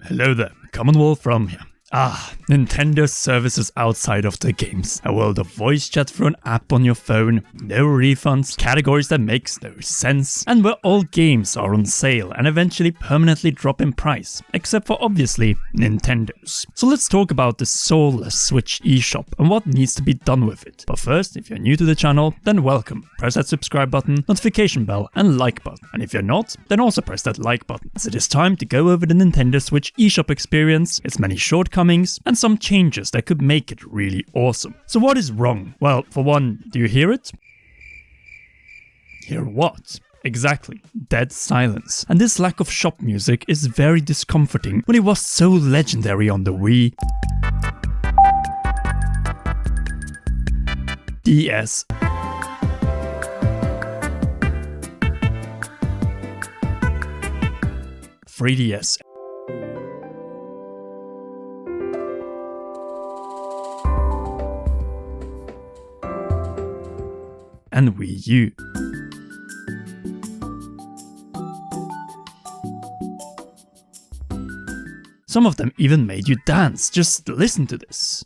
Hello there, Commonwealth from here. Nintendo services outside of the games. A world of voice chat through an app on your phone, no refunds, categories that makes no sense, and where all games are on sale and eventually permanently drop in price, except for obviously Nintendo's. So let's talk about the soulless Switch eShop and what needs to be done with it. But first, if you're new to the channel, then welcome. Press that subscribe button, notification bell and like button. And if you're not, then also press that like button, as it is time to go over the Nintendo Switch eShop experience, its many shortcomings, and some changes that could make it really awesome. So what is wrong? Well, for one, do you hear it? Hear what? Exactly, dead silence. And this lack of shop music is very discomforting when it was so legendary on the Wii, DS, 3DS, and Wii U. Some of them even made you dance, just listen to this.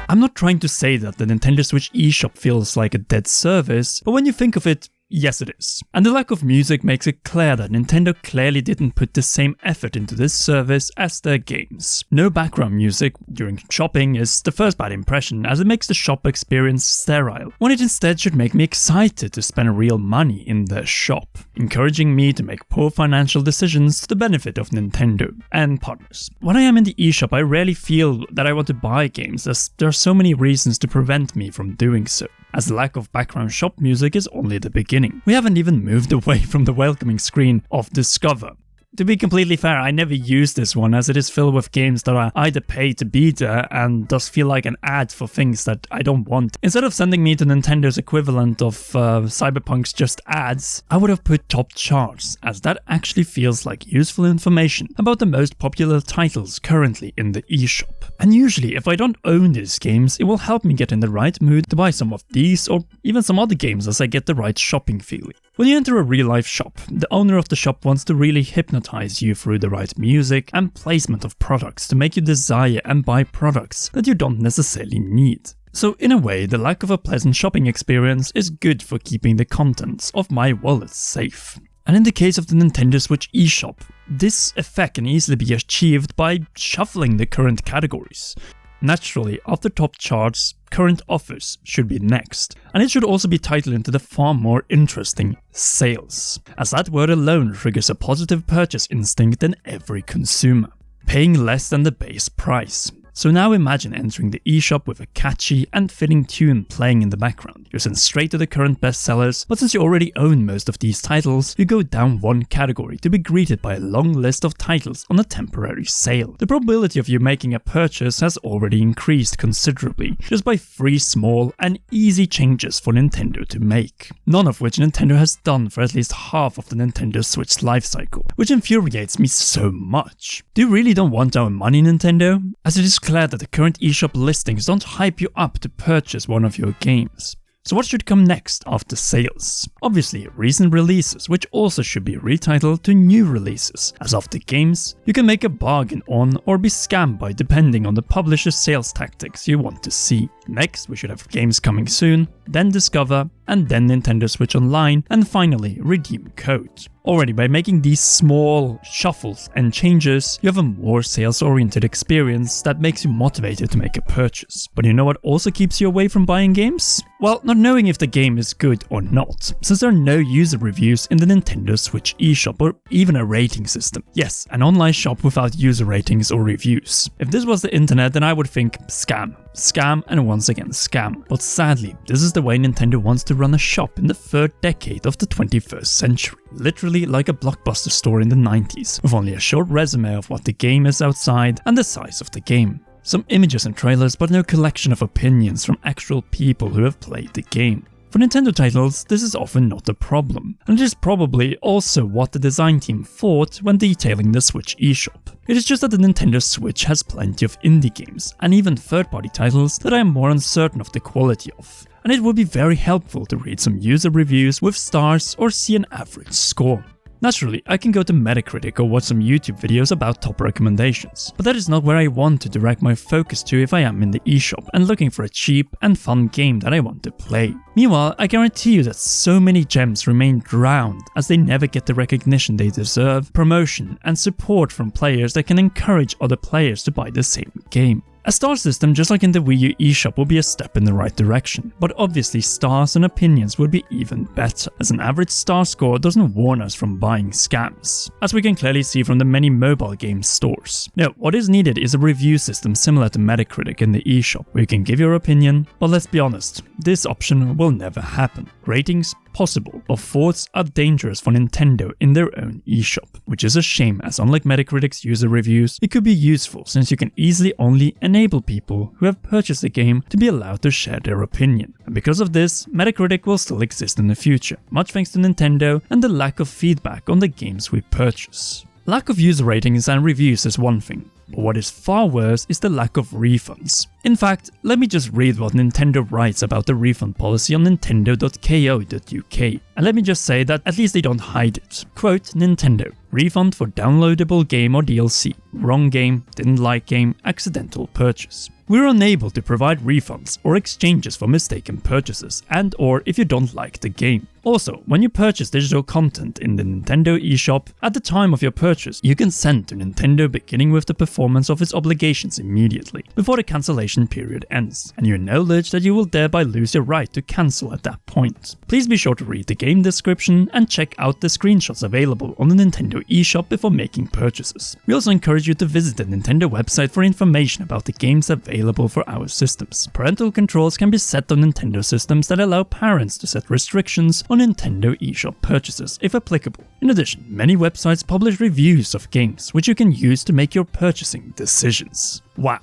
I'm not trying to say that the Nintendo Switch eShop feels like a dead service, but when you think of it, yes it is. And the lack of music makes it clear that Nintendo clearly didn't put the same effort into this service as their games. No background music during shopping is the first bad impression, as it makes the shop experience sterile, when it instead should make me excited to spend real money in their shop, encouraging me to make poor financial decisions to the benefit of Nintendo and partners. When I am in the eShop, I rarely feel that I want to buy games, as there are so many reasons to prevent me from doing so, as the lack of background shop music is only the beginning. We haven't even moved away from the welcoming screen of Discover. To be completely fair, I never use this one, as it is filled with games that are either paid to be there and does feel like an ad for things that I don't want. Instead of sending me to Nintendo's equivalent of Cyberpunk's just ads, I would have put top charts, as that actually feels like useful information about the most popular titles currently in the eShop. And usually, if I don't own these games, it will help me get in the right mood to buy some of these or even some other games, as I get the right shopping feeling. When you enter a real-life shop, the owner of the shop wants to really hypnotize you through the right music and placement of products to make you desire and buy products that you don't necessarily need. So in a way, the lack of a pleasant shopping experience is good for keeping the contents of my wallet safe. And in the case of the Nintendo Switch eShop, this effect can easily be achieved by shuffling the current categories. Naturally, after top charts, current offers should be next, and it should also be titled into the far more interesting sales, as that word alone triggers a positive purchase instinct in every consumer, paying less than the base price. So now imagine entering the eShop with a catchy and fitting tune playing in the background. You're sent straight to the current bestsellers, but since you already own most of these titles, you go down one category to be greeted by a long list of titles on a temporary sale. The probability of you making a purchase has already increased considerably, just by 3 small and easy changes for Nintendo to make. None of which Nintendo has done for at least half of the Nintendo Switch lifecycle, which infuriates me so much. Do you really don't want our money, Nintendo? As it is clear that the current eShop listings don't hype you up to purchase one of your games. So what should come next after sales? Obviously, recent releases, which also should be retitled to new releases, as after games, you can make a bargain on or be scammed by depending on the publisher's sales tactics you want to see. Next, we should have games coming soon, then Discover, and then Nintendo Switch Online, and finally redeem code. Already, by making these small shuffles and changes, you have a more sales-oriented experience that makes you motivated to make a purchase. But you know what also keeps you away from buying games? Well, not knowing if the game is good or not, since there are no user reviews in the Nintendo Switch eShop or even a rating system. Yes, an online shop without user ratings or reviews. If this was the internet, then I would think scam. Scam and once again scam. But sadly, this is the way Nintendo wants to run a shop in the 3rd decade of the 21st century. Literally like a Blockbuster store in the 90s, with only a short resume of what the game is outside and the size of the game. Some images and trailers, but no collection of opinions from actual people who have played the game. For Nintendo titles, this is often not a problem, and it is probably also what the design team thought when detailing the Switch eShop. It is just that the Nintendo Switch has plenty of indie games, and even third-party titles that I am more uncertain of the quality of, and it would be very helpful to read some user reviews with stars or see an average score. Naturally, I can go to Metacritic or watch some YouTube videos about top recommendations, but that is not where I want to direct my focus to if I am in the eShop and looking for a cheap and fun game that I want to play. Meanwhile, I guarantee you that so many gems remain drowned as they never get the recognition they deserve, promotion, and support from players that can encourage other players to buy the same game. A star system just like in the Wii U eShop will be a step in the right direction, but obviously stars and opinions would be even better, as an average star score doesn't warn us from buying scams, as we can clearly see from the many mobile game stores. No, what is needed is a review system similar to Metacritic in the eShop, where you can give your opinion, but let's be honest, this option will never happen. Ratings possible, but thoughts are dangerous for Nintendo in their own eShop, which is a shame, as unlike Metacritic's user reviews, it could be useful since you can easily only enable people who have purchased the game to be allowed to share their opinion. And because of this, Metacritic will still exist in the future, much thanks to Nintendo and the lack of feedback on the games we purchase. Lack of user ratings and reviews is one thing, but what is far worse is the lack of refunds. In fact, let me just read what Nintendo writes about the refund policy on nintendo.co.uk, and let me just say that at least they don't hide it. Quote, Nintendo, refund for downloadable game or DLC, wrong game, didn't like game, accidental purchase. We're unable to provide refunds or exchanges for mistaken purchases and or if you don't like the game. Also, when you purchase digital content in the Nintendo eShop, at the time of your purchase, you consent to Nintendo beginning with the performance of its obligations immediately, before the cancellation period ends, and you acknowledge that you will thereby lose your right to cancel at that point. Please be sure to read the game description and check out the screenshots available on the Nintendo eShop before making purchases. We also encourage you to visit the Nintendo website for information about the games available for our systems. Parental controls can be set on Nintendo systems that allow parents to set restrictions on Nintendo eShop purchases if applicable. In addition, many websites publish reviews of games which you can use to make your purchasing decisions. Wow.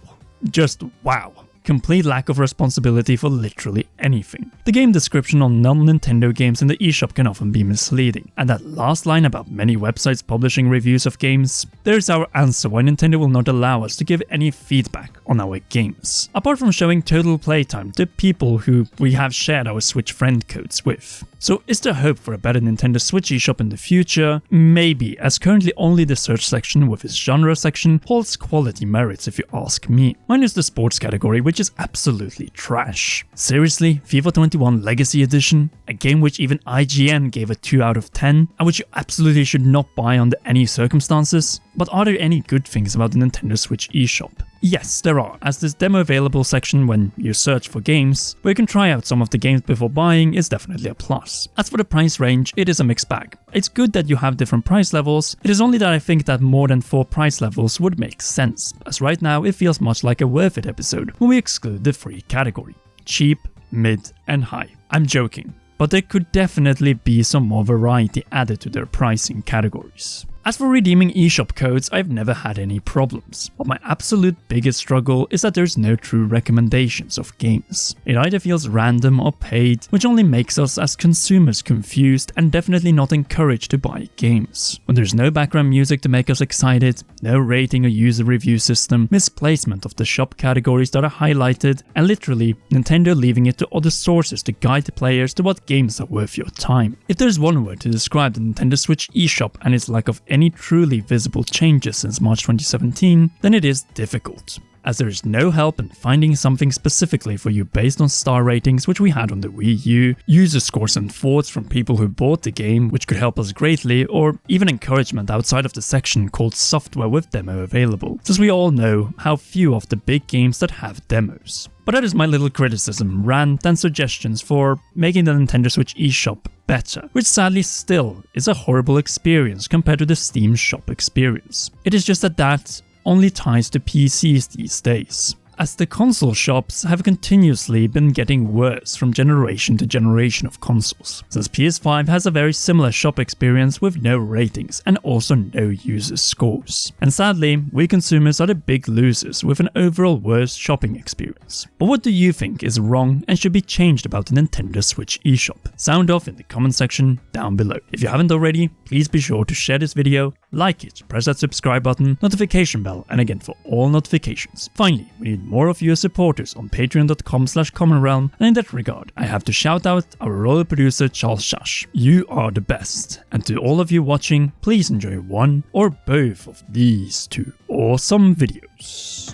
Just wow. Complete lack of responsibility for literally anything. The game description on non-Nintendo games in the eShop can often be misleading, and that last line about many websites publishing reviews of games, there's our answer why Nintendo will not allow us to give any feedback on our games, apart from showing total playtime to people who we have shared our Switch friend codes with. So is there hope for a better Nintendo Switch eShop in the future? Maybe, as currently only the search section with its genre section holds quality merits if you ask me. Mine is the sports category, which is absolutely trash. Seriously, FIFA 21 Legacy Edition? A game which even IGN gave a 2 out of 10, and which you absolutely should not buy under any circumstances? But are there any good things about the Nintendo Switch eShop? Yes, there are, as this demo available section when you search for games, where you can try out some of the games before buying, is definitely a plus. As for the price range, it is a mixed bag. It's good that you have different price levels, it is only that I think that more than 4 price levels would make sense, as right now it feels much like a Worth It episode when we exclude the free category. Cheap, mid, and high. I'm joking, but there could definitely be some more variety added to their pricing categories. As for redeeming eShop codes, I've never had any problems, but my absolute biggest struggle is that there's no true recommendations of games. It either feels random or paid, which only makes us as consumers confused and definitely not encouraged to buy games. When there's no background music to make us excited, no rating or user review system, misplacement of the shop categories that are highlighted, and literally Nintendo leaving it to other sources to guide the players to what games are worth your time. If there's one word to describe the Nintendo Switch eShop and its lack of any truly visible changes since March 2017, then it is difficult, as there is no help in finding something specifically for you based on star ratings which we had on the Wii U, user scores and thoughts from people who bought the game which could help us greatly, or even encouragement outside of the section called software with demo available, since we all know how few of the big games that have demos. But that is my little criticism, rant and suggestions for making the Nintendo Switch eShop better, which sadly still is a horrible experience compared to the Steam shop experience. It is just that only ties to PCs these days, as the console shops have continuously been getting worse from generation to generation of consoles, since PS5 has a very similar shop experience with no ratings and also no user scores. And sadly, we consumers are the big losers with an overall worse shopping experience. But what do you think is wrong and should be changed about the Nintendo Switch eShop? Sound off in the comment section down below. If you haven't already, please be sure to share this video, like it, press that subscribe button, notification bell, and again for all notifications. Finally, we need more of you as supporters on patreon.com/commonrealm, and in that regard, I have to shout out our royal producer Charles Shash. You are the best, and to all of you watching, please enjoy one or both of these two awesome videos.